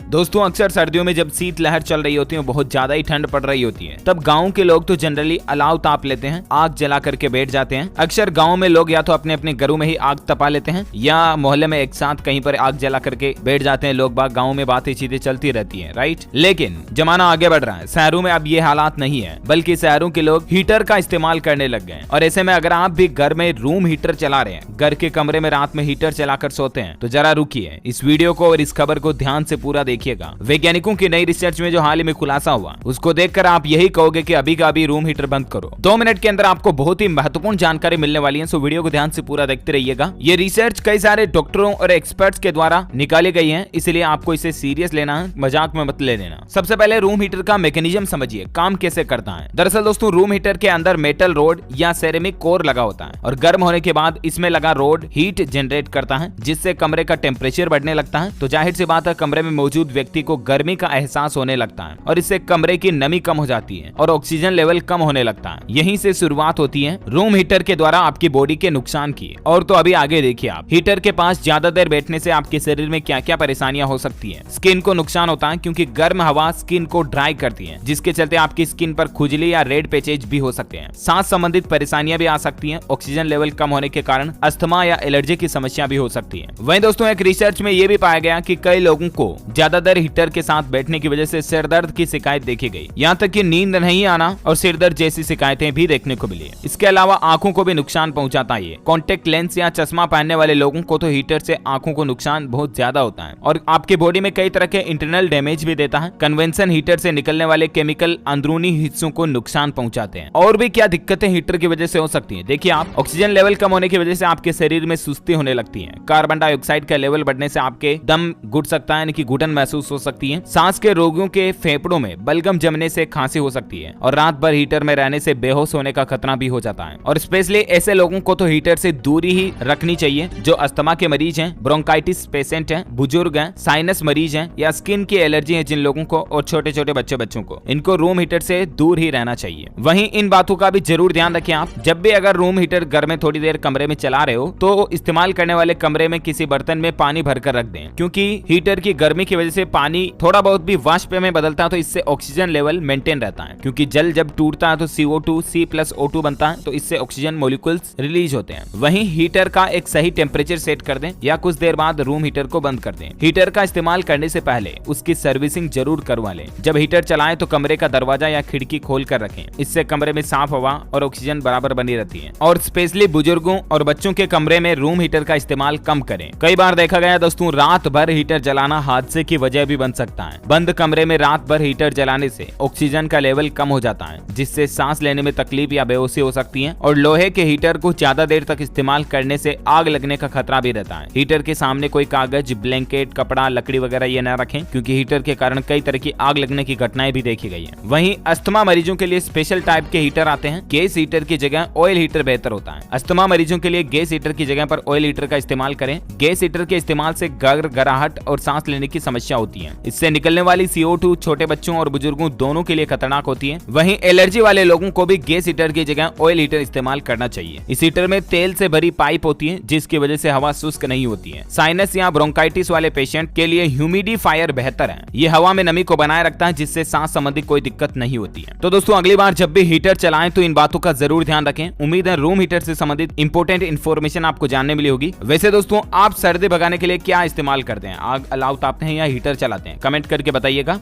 दोस्तों अक्सर सर्दियों में जब शीत लहर चल रही होती है, बहुत ज्यादा ही ठंड पड़ रही होती है, तब गाँव के लोग तो जनरली अलाव ताप लेते हैं, आग जला करके बैठ जाते हैं। अक्सर गाँव में लोग या तो अपने अपने घरों में ही आग तपा लेते हैं या मोहल्ले में एक साथ कहीं पर आग जला करके बैठ जाते हैं लोग बाग। गाँव में बातें चीजें चलती रहती है, राइट। लेकिन जमाना आगे बढ़ रहा है, शहरों में अब ये हालात नहीं है, बल्कि शहरों के लोग हीटर का इस्तेमाल करने लग गए। और ऐसे में अगर आप भी घर में रूम हीटर चला रहे हैं, घर के कमरे में रात में हीटर चलाकर सोते हैं, तो जरा रुकिए, इस वीडियो को और इस खबर को ध्यान से पूरा देखिएगा। वैज्ञानिकों की नई रिसर्च में जो हाल ही में खुलासा हुआ, उसको देखकर आप यही कहोगे कि अभी का अभी रूम हीटर बंद करो। 2 मिनट के अंदर आपको बहुत ही महत्वपूर्ण जानकारी मिलने वाली है, सो वीडियो को ध्यान से पूरा देखते रहिएगा। ये रिसर्च कई सारे डॉक्टरों और एक्सपर्ट्स के द्वारा निकाली गई है, इसलिए आपको इसे सीरियस लेना है, मजाक में मत ले लेना। सबसे पहले रूम हीटर का मैकेनिज्म समझिए, काम कैसे करता है। दरअसल दोस्तों, रूम हीटर के अंदर मेटल रोड या सेरेमिक कोर लगा होता है और गर्म होने के बाद इसमें लगा रोड हीट जनरेट करता है, जिससे कमरे का टेम्परेचर बढ़ने लगता है। तो जाहिर सी बात है, कमरे में मौजूद व्यक्ति को गर्मी का एहसास होने लगता है और इससे कमरे की नमी कम हो जाती है और ऑक्सीजन लेवल कम होने लगता है। यहीं से शुरुआत होती है रूम हीटर के द्वारा आपकी बॉडी के नुकसान की। और तो अभी आगे देखिए आप, हीटर के पास ज्यादा देर बैठने से आपके शरीर में क्या क्या परेशानियां हो सकती है। स्किन को नुकसान होता है, क्योंकि गर्म हवा स्किन को ड्राई करती है, जिसके चलते आपकी स्किन पर खुजली या रेड पैचेज भी हो सकते हैं। सांस संबंधित परेशानियां भी आ सकती हैं। ऑक्सीजन लेवल कम होने के कारण अस्थमा या एलर्जी की समस्या भी हो सकती है। वहीं दोस्तों, एक रिसर्च में यह भी पाया गया कि कई लोगों को ज्यादा देर हीटर के साथ बैठने की वजह से सिर दर्द की शिकायत देखी गई, यहाँ तक कि नींद नहीं आना और सिर दर्द जैसी शिकायतें भी देखने को मिली। इसके अलावा आंखों को भी नुकसान पहुंचाता है। कॉन्टेक्ट लेंस या चश्मा पहनने वाले लोगों को तो हीटर से आंखों को नुकसान बहुत ज्यादा होता है और आपके बॉडी में कई तरह के इंटरनल डैमेज भी देता है। कन्वेंशन हीटर से निकलने वाले केमिकल अंदरूनी हिस्सों को नुकसान पहुंचाते हैं। और भी क्या दिक्कतें हीटर की वजह से हो सकती है, देखिए आप, ऑक्सीजन लेवल कम होने की वजह से आपके शरीर में सुस्ती होने लगती है। कार्बन डाइऑक्साइड का लेवल बढ़ने से आपके दम घुट सकता है, यानी कि घुटन महसूस हो सकती है। सांस के रोगियों के फेफड़ों में बलगम जमने से खांसी हो सकती है और रात भर हीटर में रहने से बेहोश होने का खतरा भी हो जाता है। और स्पेशली ऐसे लोगों को तो हीटर से दूरी ही रखनी चाहिए, जो अस्थमा के मरीज हैं, ब्रोंकाइटिस पेशेंट हैं, बुजुर्ग हैं, साइनस मरीज हैं या स्किन की एलर्जी है जिन लोगों को, और छोटे छोटे बच्चों को, इनको रूम हीटर से दूर ही रहना चाहिए। वहीं इन बातों का भी जरूर ध्यान रखें आप, जब भी अगर रूम हीटर घर में थोड़ी देर कमरे में चला रहे हो, तो इस्तेमाल करने वाले कमरे में किसी बर्तन में पानी भरकर रख दें, क्योंकि हीटर की गर्मी की वजह से पानी थोड़ा बहुत भी वाष्प में बदलता है, तो इससे ऑक्सीजन लेवल मेंटेन रहता है। क्योंकि जल जब टूटता है तो CO2 C+O2 बनता है, तो इससे ऑक्सीजन मॉलिक्यूल्स रिलीज होते हैं। वहीं हीटर का एक सही टेम्परेचर सेट कर दें या कुछ देर बाद रूम हीटर को बंद कर दें। हीटर का इस्तेमाल करने से पहले उसकी सर्विसिंग जरूर करवा लें। जब हीटर चलाएं तो कमरे का दरवाजा या खिड़की खोल कर रखें, इससे कमरे में साफ हवा और ऑक्सीजन बराबर बनी रहती है। और स्पेशली बुजुर्गों और बच्चों के कमरे में रूम हीटर का इस्तेमाल कम करें। कई बार देखा गया दोस्तों, रात भर हीटर जलाना हादसे की वजह भी बन सकता है। बंद कमरे में रात भर हीटर जलाने से ऑक्सीजन का लेवल कम हो जाता है, जिससे सांस लेने में तकलीफ या बेहोशी हो सकती है। और लोहे के हीटर को ज्यादा देर तक इस्तेमाल करने से आग लगने का खतरा भी रहता है। हीटर के सामने कोई कागज, ब्लैंकेट, कपड़ा, लकड़ी वगैरह ये न रखें, क्योंकि हीटर के कारण कई तरह की आग लगने की घटनाएं भी देखी गई है। वहीं अस्थमा मरीजों के लिए स्पेशल टाइप के हीटर आते हैं। गैस हीटर की जगह ऑयल हीटर बेहतर होता है। अस्थमा मरीजों के लिए गैस हीटर की जगह पर ऑयल हीटर का इस्तेमाल करें। गैस हीटर के इस्तेमाल से गड़गड़ाहट और सांस लेने की समस्या होती है। इससे निकलने वाली CO2 छोटे बच्चों और बुजुर्गों दोनों के लिए खतरनाक होती है। वहीं एलर्जी वाले लोगों को भी गैस हीटर की जगह ऑयल हीटर इस्तेमाल करना चाहिए। इस हीटर में तेल से भरी पाइप होती है, जिसकी वजह से हवा शुष्क नहीं होती है। साइनस या ब्रोंकाइटिस वाले पेशेंट के लिए ह्यूमिडिफायर बेहतर है। ये हवा में नमी को बनाए रखता है, जिससे सांस संबंधी कोई दिक्कत नहीं होती है। तो दोस्तों, अगली बार जब भी हीटर चलाएं तो इन बातों का जरूर ध्यान रखें। उम्मीद है रूम हीटर से संबंधित इंपॉर्टेंट इन्फॉर्मेशन आपको जानने मिली होगी। वैसे दोस्तों, आप सर्दी भगाने के लिए क्या इस्तेमाल करते हैं? आग अलाव तापते हैं या हीटर चलाते हैं? कमेंट करके बताइएगा।